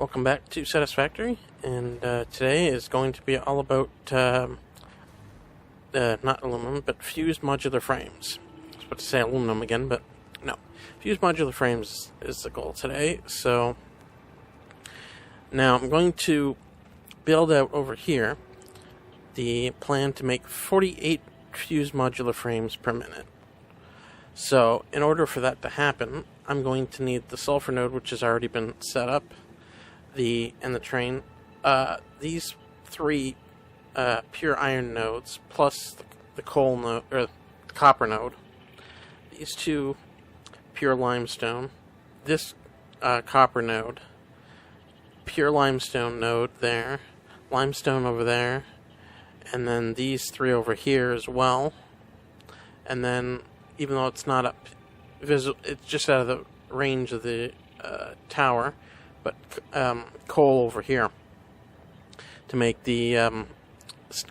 Welcome back to Satisfactory, and today is going to be all about not aluminum, but fused modular frames. I was about to say aluminum again, but no. Fused modular frames is the goal today. So now I'm going to build out over here the plan to make 48 fused modular frames per minute. So in order for that to happen, I'm going to need the sulfur node, which has already been set up, and the train. These three pure iron nodes plus the coal node or the copper node. These two pure limestone. This copper node. Pure limestone node there. Limestone over there. And then these three over here as well. And then, even though it's not up visible, it's just out of the range of the tower, but coal over here to make the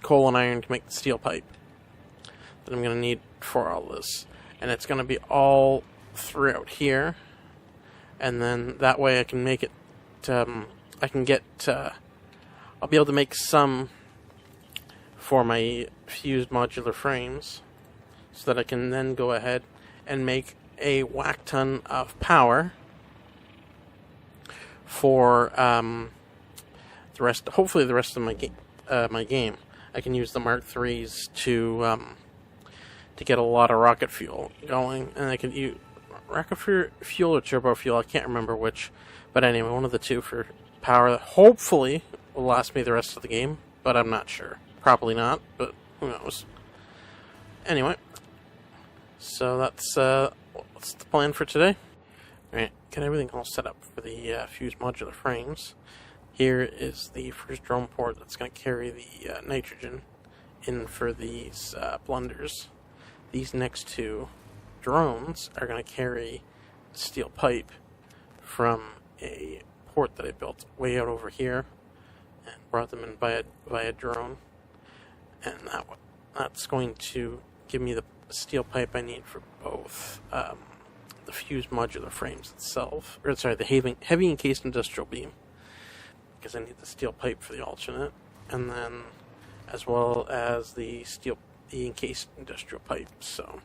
coal and iron to make the steel pipe that I'm going to need for all this. And it's going to be all throughout here, and then that way I can make it, I'll be able to make some for my fused modular frames, so that I can then go ahead and make a whack ton of power for the rest. Hopefully, the rest of my game. I can use the Mark III's to get a lot of rocket fuel going, and I can use rocket fuel or turbo fuel. I can't remember which, but anyway, one of the two for power that hopefully will last me the rest of the game. But I'm not sure. Probably not, but who knows? Anyway, so that's the plan for today. Alright, get everything all set up for the fused modular frames. Here is the first drone port that's going to carry the nitrogen in for these blenders. These next two drones are going to carry steel pipe from a port that I built way out over here and brought them in via drone. And that's going to give me the steel pipe I need for both the fused modular frames itself, or sorry, the heavy encased industrial beam, because I need the steel pipe for the alternate, and then as well as the encased industrial pipe. So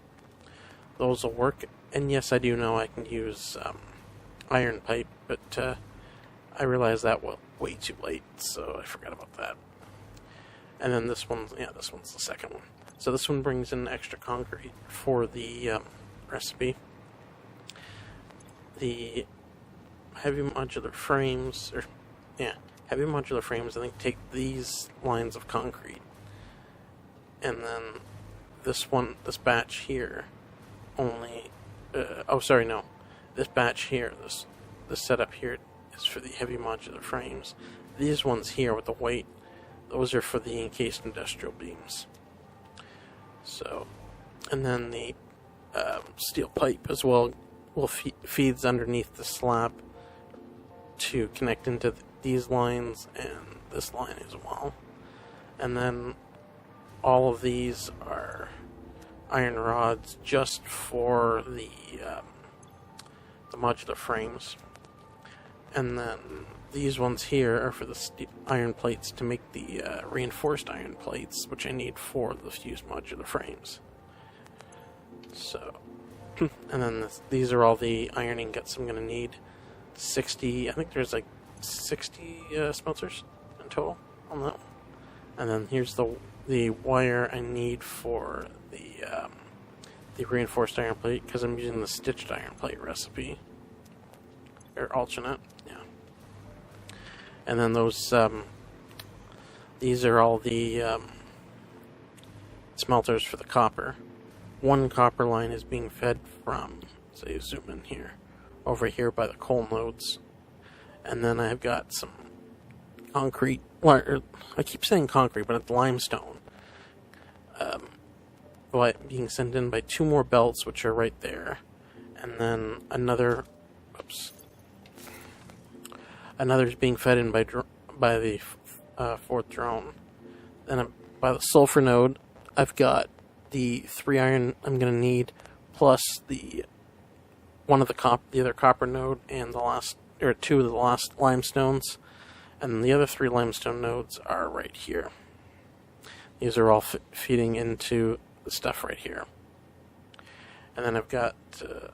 those will work. And yes, I do know I can use iron pipe, but I realized that way too late, so I forgot about that. And then this one's the second one. So this one brings in extra concrete for the recipe. The heavy modular frames, I think take these lines of concrete. And then this batch here, this batch here, this setup here is for the heavy modular frames. These ones here with the weight, those are for the encased industrial beams. So, and then the steel pipe as well feeds underneath the slab to connect into these lines and this line as well. And then all of these are iron rods just for the modular frames. And then these ones here are for the iron plates to make the reinforced iron plates, which I need for the fused modular frames. So, and then these are all the iron ingots I'm going to need. 60, I think there's like 60 smelters in total on that one. And then here's the wire I need for the reinforced iron plate, because I'm using the stitched iron plate recipe, or alternate. And then those, these are all the smelters for the copper. One copper line is being fed from, say, zoom in here, over here by the coal nodes. And then I've got some concrete, I keep saying concrete, but it's limestone, being sent in by two more belts, which are right there. And then another's being fed in by the fourth drone. Then by the sulfur node, I've got the 3 iron I'm going to need, plus the other copper node, and the last or 2 of the lost limestones, and the other 3 limestone nodes are right here. These are all feeding into the stuff right here. And then I've got the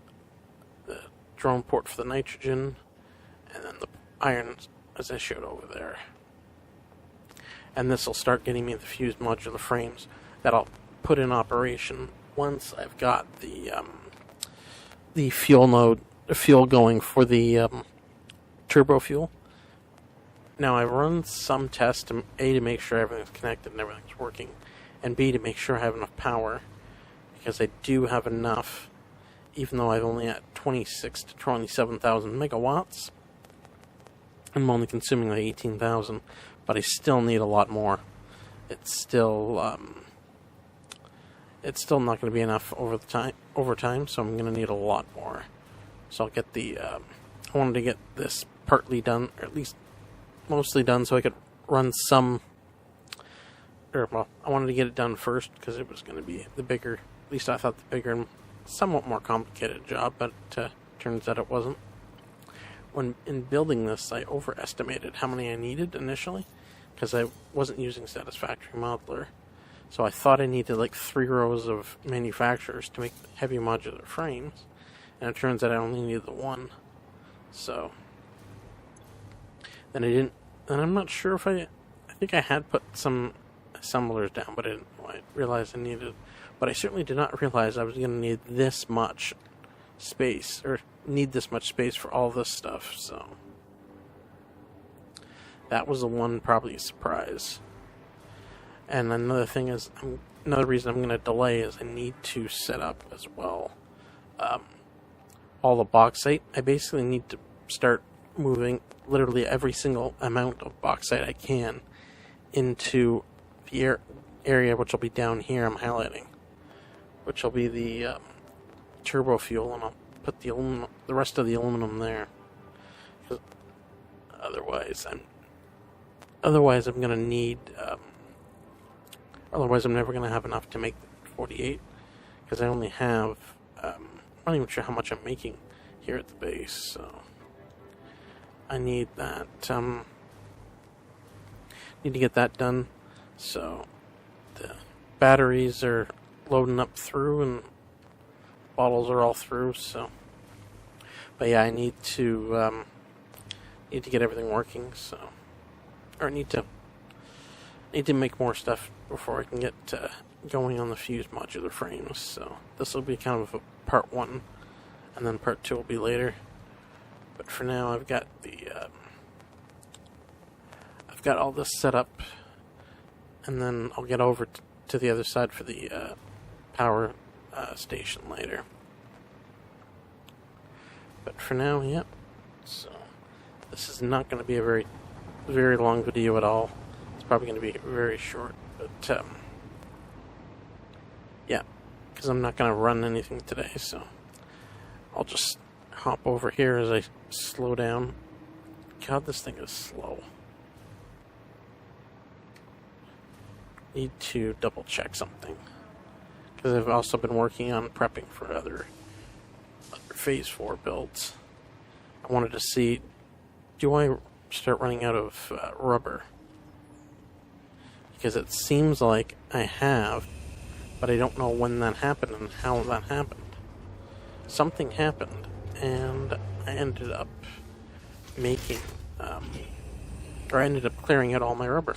drone port for the nitrogen, and then the iron, as I showed over there. And this will start getting me the fused modular frames that I'll put in operation once I've got the fuel going for the turbo fuel. Now I run some tests to make sure everything's connected and everything's working, and B, to make sure I have enough power, because I do have enough, even though I'm only at 26 to 27,000 megawatts. I'm only consuming like 18,000, but I still need a lot more. It's still not going to be enough over time, so I'm going to need a lot more. So I'll get the. I wanted to get this partly done, or at least mostly done, so I could run some. I wanted to get it done first because it was going to be the bigger. At least I thought the bigger and somewhat more complicated job, but turns out it wasn't. When in building this, I overestimated how many I needed initially, because I wasn't using Satisfactory Modular. So I thought I needed like 3 rows of manufacturers to make heavy modular frames, and it turns out I only needed the 1. So then I didn't, and I'm not sure if I think I had put some assemblers down, but I realized I needed, but I certainly did not realize I was going to need this much space, or need this much space for all this stuff. So that was the one probably a surprise. And another thing is, another reason I'm going to delay is I need to set up as well all the bauxite. I basically need to start moving literally every single amount of bauxite I can into the area which will be down here I'm highlighting, which will be the turbo fuel, and I'll put the rest of the aluminum there. Otherwise I'm going to need. Otherwise, I'm never going to have enough to make 48, because I only have. I'm not even sure how much I'm making here at the base, so I need that. Need to get that done. So the batteries are loading up through, and bottles are all through. So, but yeah, I need to get everything working. So, or need to make more stuff before I can get going on the fused modular frames. So this will be kind of a part 1, and then part 2 will be later. But for now, I've got all this set up, and then I'll get over to the other side for the power station later. But for now, yep. So this is not going to be a very, very long video at all. It's probably going to be very short, but yeah, because I'm not going to run anything today, so I'll just hop over here as I slow down. God, this thing is slow. Need to double check something, because I've also been working on prepping for other Phase 4 builds. I wanted to see, do I start running out of rubber? Because it seems like I have, but I don't know when that happened and how that happened. Something happened, and I ended up making, or I ended up clearing out all my rubber.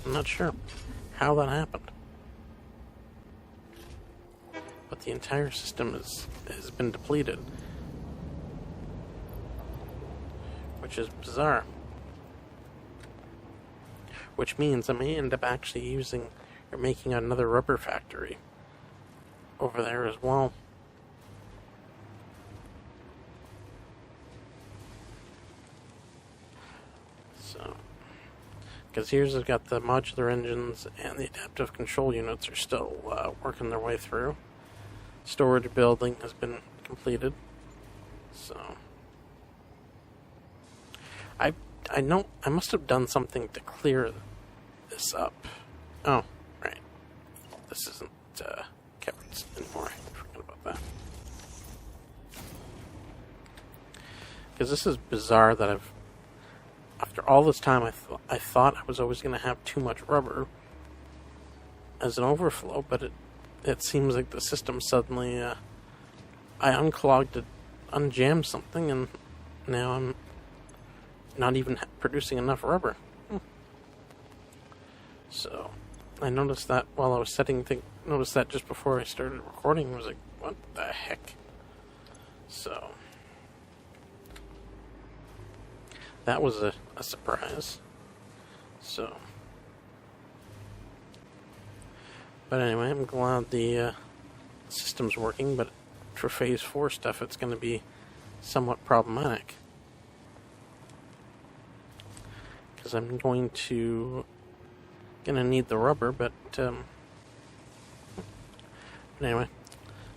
I'm not sure how that happened. But the entire system has been depleted, which is bizarre. Which means I may end up actually using or making another rubber factory over there as well. So, because here's I've got the modular engines, and the adaptive control units are still working their way through. Storage building has been completed. So I know I must have done something to clear this up. Oh, right. This isn't kept anymore. I forgot about that. Because this is bizarre that after all this time, I thought I was always going to have too much rubber as an overflow, but it seems like the system suddenly, I unclogged it, unjammed something, and now I'm not even producing enough rubber. So, I noticed that while I was noticed that just before I started recording. I was like, what the heck? So, that was a surprise. So, but anyway, I'm glad the system's working, but for Phase 4 stuff, it's going to be somewhat problematic. Because I'm going to need the rubber, but anyway,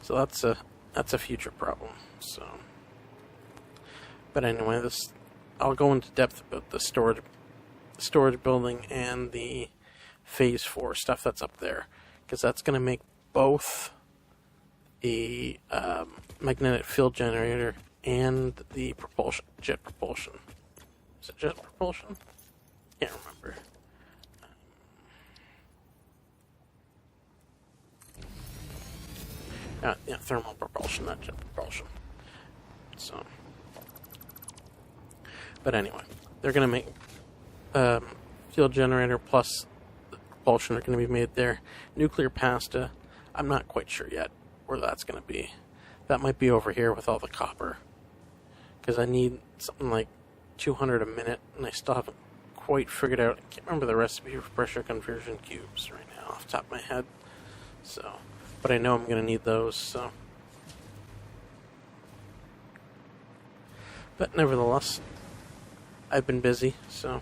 so that's a future problem. So, but anyway, I'll go into depth about the storage building and the Phase 4 stuff that's up there, because that's going to make both a magnetic field generator and the jet propulsion. Is it jet propulsion? Can't remember. Yeah, thermal propulsion, not jet propulsion. So, but anyway, they're going to make field generator plus the propulsion are going to be made there. Nuclear pasta, I'm not quite sure yet where that's going to be. That might be over here with all the copper, because I need something like 200 a minute, and I still haven't quite figured out. I can't remember the recipe for pressure conversion cubes right now off the top of my head. So, but I know I'm going to need those. So, but nevertheless, I've been busy. So,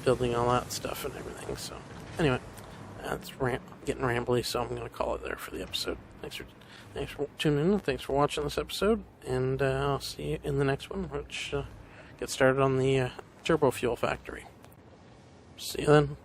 building all that stuff and everything. So, anyway, it's getting rambly. So I'm going to call it there for the episode. Thanks for tuning in. Thanks for watching this episode, and I'll see you in the next one, which gets started on the turbo fuel factory. See you then.